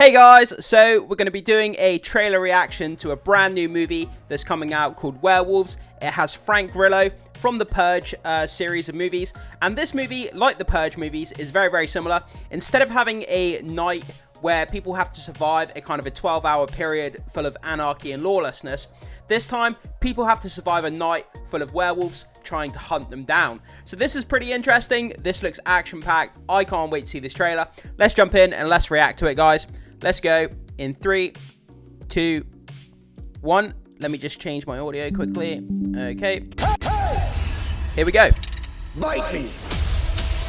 Hey guys, so we're going to be doing a trailer reaction to a brand new movie that's coming out called Werewolves. It has Frank Grillo from the Purge series of movies, and this movie, like the Purge movies, is very, very similar. Instead of having a night where people have to survive a kind of a 12-hour period full of anarchy and lawlessness, this time people have to survive a night full of werewolves trying to hunt them down. So this is pretty interesting. This looks action-packed. I can't wait to see this trailer. Let's jump in and let's react to it, guys. Let's go in 3, 2, 1. Let me just change my audio quickly. Okay. Here we go. Bite me.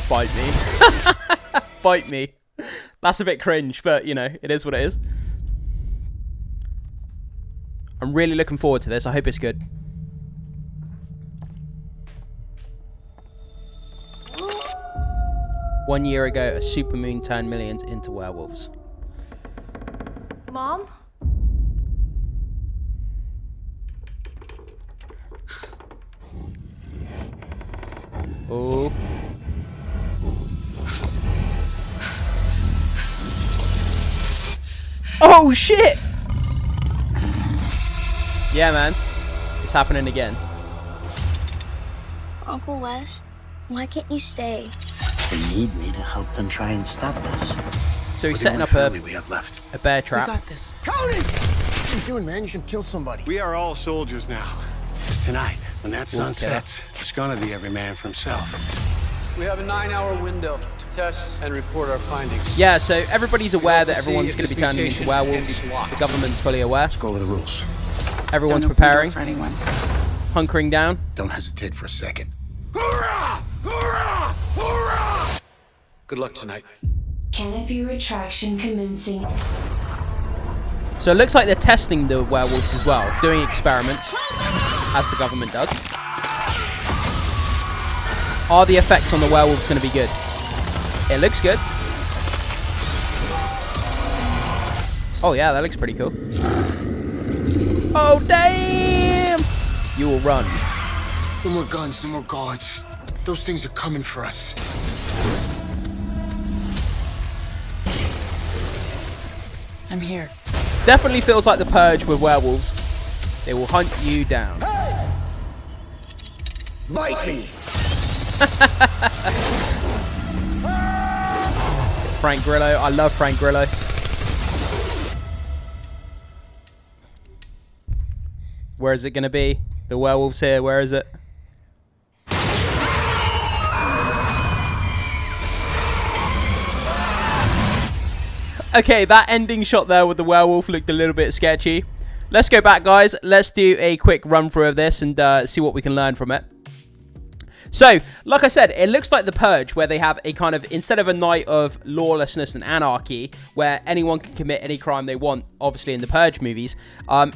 Bite me. Bite me. That's a bit cringe, but you know, it is what it is. I'm really looking forward to this. I hope it's good. One year ago, a supermoon turned millions into werewolves. Mom? Oh. Oh, shit! Yeah, man. It's happening again. Uncle Wes, why can't you stay? They need me to help them try and stop this. So he's Look setting at up what family we have left. a bear trap. We got this. Cody! What are you doing, man? You should kill somebody. We are all soldiers now. Tonight, when that sun sets, it's gonna be every man for himself. We have a 9-hour window to test and report our findings. Yeah, so everybody's aware that to see everyone's if going to this be turning into mutation werewolves. can be blocked. The government's fully aware. Let's go over the rules. Everyone's Don't open the door preparing, for anyone. hunkering down. Don't hesitate for a second. Hoorah! Hoorah! Hoorah! Good luck tonight. Canopy retraction commencing. So it looks like they're testing the werewolves as well, doing experiments, as the government does. Are the effects on the werewolves going to be good? It looks good. Oh yeah, that looks pretty cool. Oh damn! You will run. No more guns, no more guards. Those things are coming for us. I'm here. Definitely feels like the Purge with werewolves. They will hunt you down. Bite me! Frank Grillo. I love Frank Grillo. Where is it going to be? The werewolves here. Where is it? Okay, that ending shot there with the werewolf looked a little bit sketchy. Let's go back, guys. Let's do a quick run through of this and see what we can learn from it. So, like I said, it looks like the Purge, where they have a kind of, instead of a night of lawlessness and anarchy, where anyone can commit any crime they want, obviously in the Purge movies,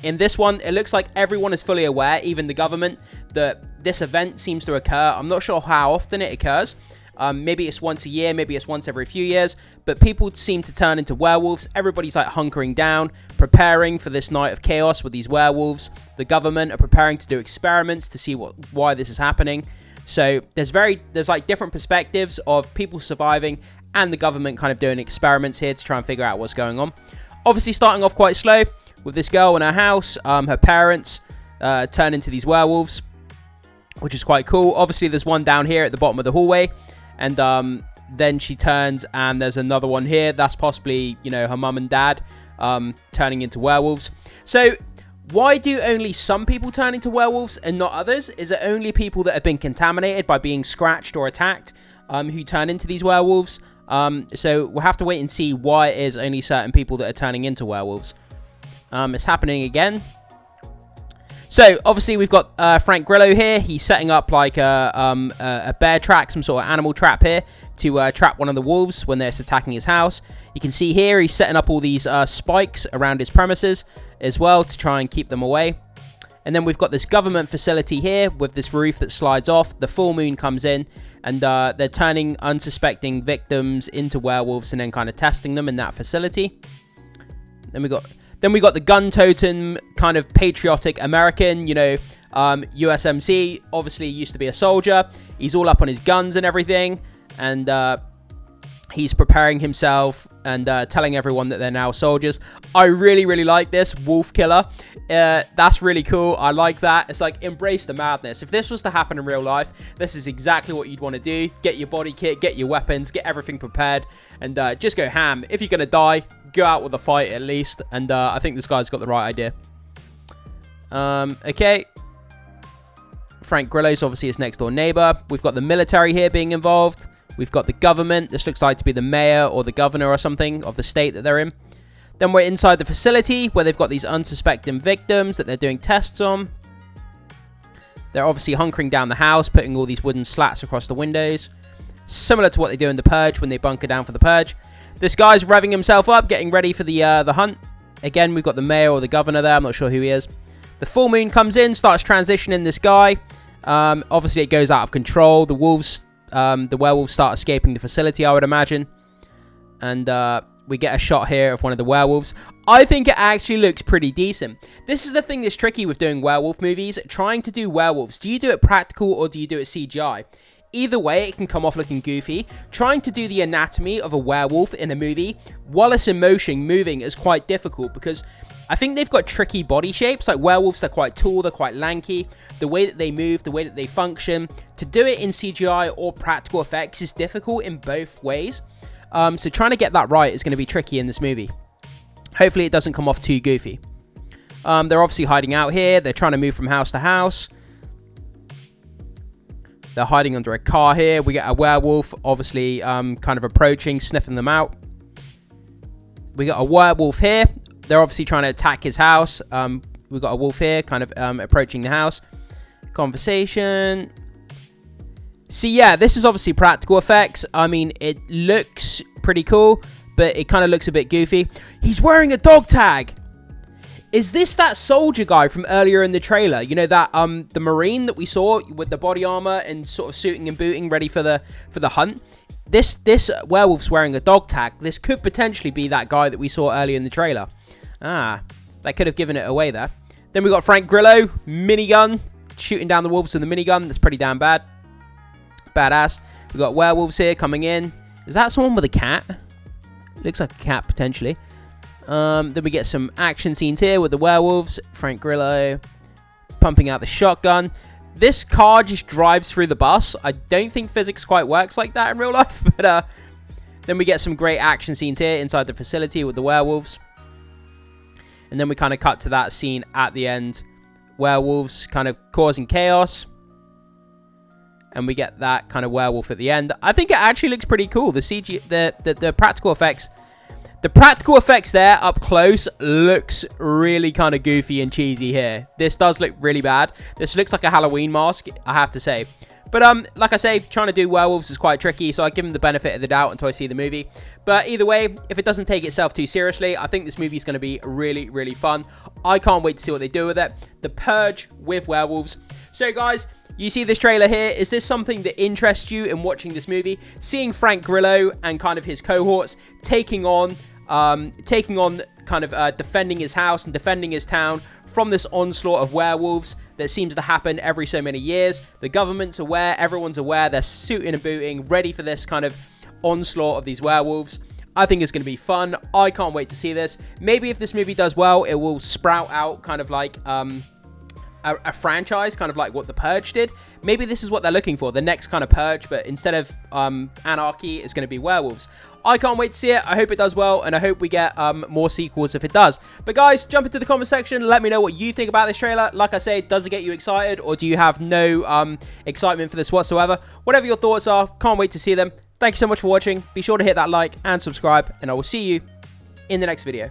in this one, it looks like everyone is fully aware, even the government, that this event seems to occur. I'm not sure how often it occurs. Maybe it's once a year, maybe it's once every few years, but people seem to turn into werewolves. Everybody's like hunkering down, preparing for this night of chaos with these werewolves. The government are preparing to do experiments to see why this is happening. So there's like different perspectives of people surviving and the government kind of doing experiments here to try and figure out what's going on. Obviously starting off quite slow with this girl in her house. Her parents turn into these werewolves, which is quite cool. Obviously there's one down here at the bottom of the hallway. And then she turns and there's another one here. That's possibly, you know, her mum and dad turning into werewolves. So why do only some people turn into werewolves and not others? Is it only people that have been contaminated by being scratched or attacked who turn into these werewolves? So we'll have to wait and see why it is only certain people that are turning into werewolves. It's happening again. So, obviously, we've got Frank Grillo here. He's setting up like a bear trap, some sort of animal trap here to trap one of the wolves when they're attacking his house. You can see here he's setting up all these spikes around his premises as well to try and keep them away. And then we've got this government facility here with this roof that slides off. The full moon comes in and they're turning unsuspecting victims into werewolves and then kind of testing them in that facility. Then we got the gun totem, kind of patriotic American, you know, USMC. Obviously, used to be a soldier. He's all up on his guns and everything. And He's preparing himself and telling everyone that they're now soldiers. I really, really like this. Wolf killer. That's really cool. I like that. It's like, embrace the madness. If this was to happen in real life, this is exactly what you'd want to do. Get your body kit, get your weapons, get everything prepared, and just go ham. If you're going to die, go out with a fight at least. And I think this guy's got the right idea. Okay. Frank Grillo's obviously his next door neighbor. We've got the military here being involved. We've got the government. This looks like to be the mayor or the governor or something of the state that they're in. Then we're inside the facility where they've got these unsuspecting victims that they're doing tests on. They're obviously hunkering down the house, putting all these wooden slats across the windows. Similar to what they do in The Purge when they bunker down for The Purge. This guy's revving himself up, getting ready for the hunt. Again, we've got the mayor or the governor there. I'm not sure who he is. The full moon comes in, starts transitioning this guy. Obviously, it goes out of control. The werewolves start escaping the facility, I would imagine. And we get a shot here of one of the werewolves. I think it actually looks pretty decent. This is the thing that's tricky with doing werewolf movies. Trying to do werewolves. Do you do it practical or do you do it CGI? Either way, it can come off looking goofy. Trying to do the anatomy of a werewolf in a movie while it's in motion, moving, is quite difficult because I think they've got tricky body shapes. Like werewolves, they're quite tall, they're quite lanky. The way that they move, the way that they function. To do it in CGI or practical effects is difficult in both ways. So trying to get that right is going to be tricky in this movie. Hopefully it doesn't come off too goofy. They're obviously hiding out here. They're trying to move from house to house. They're hiding under a car here. We get a werewolf, obviously, kind of approaching, sniffing them out. We got a werewolf here. They're obviously trying to attack his house. We've got a wolf here, kind of approaching the house. Conversation. See, yeah, this is obviously practical effects. I mean, it looks pretty cool, but it kind of looks a bit goofy. He's wearing a dog tag. Is this that soldier guy from earlier in the trailer? You know, that the Marine that we saw with the body armor and sort of suiting and booting, ready for the hunt? This werewolf's wearing a dog tag. This could potentially be that guy that we saw earlier in the trailer. Ah, that could have given it away there. Then we got Frank Grillo, minigun, shooting down the wolves with the minigun. That's pretty damn bad. Badass. We got werewolves here coming in. Is that someone with a cat? Looks like a cat potentially. Then we get some action scenes here with the werewolves. Frank Grillo pumping out the shotgun. This car just drives through the bus. I don't think physics quite works like that in real life. But then we get some great action scenes here inside the facility with the werewolves. And then we kind of cut to that scene at the end. Werewolves kind of causing chaos. And we get that kind of werewolf at the end. I think it actually looks pretty cool. The CG, the practical effects. The practical effects there up close looks really kind of goofy and cheesy here. This does look really bad. This looks like a Halloween mask, I have to say. But like I say, trying to do werewolves is quite tricky, so I give them the benefit of the doubt until I see the movie. But either way, if it doesn't take itself too seriously, I think this movie is going to be really, really fun. I can't wait to see what they do with it. The Purge with werewolves. So guys, you see this trailer here. Is this something that interests you in watching this movie? Seeing Frank Grillo and kind of his cohorts taking on kind of defending his house and defending his town from this onslaught of werewolves that seems to happen every so many years. The government's aware, everyone's aware, they're suiting and booting, ready for this kind of onslaught of these werewolves. I think it's going to be fun. I can't wait to see this. Maybe if this movie does well, it will sprout out kind of like a franchise, kind of like what The Purge did. Maybe this is what they're looking for, the next kind of Purge, but instead of anarchy, it's going to be werewolves. I can't wait to see it. I hope it does well, and I hope we get more sequels if it does. But guys, jump into the comment section. Let me know what you think about this trailer. Like I say, does it get you excited, or do you have no excitement for this whatsoever? Whatever your thoughts are, can't wait to see them. Thank you so much for watching. Be sure to hit that like and subscribe, and I will see you in the next video.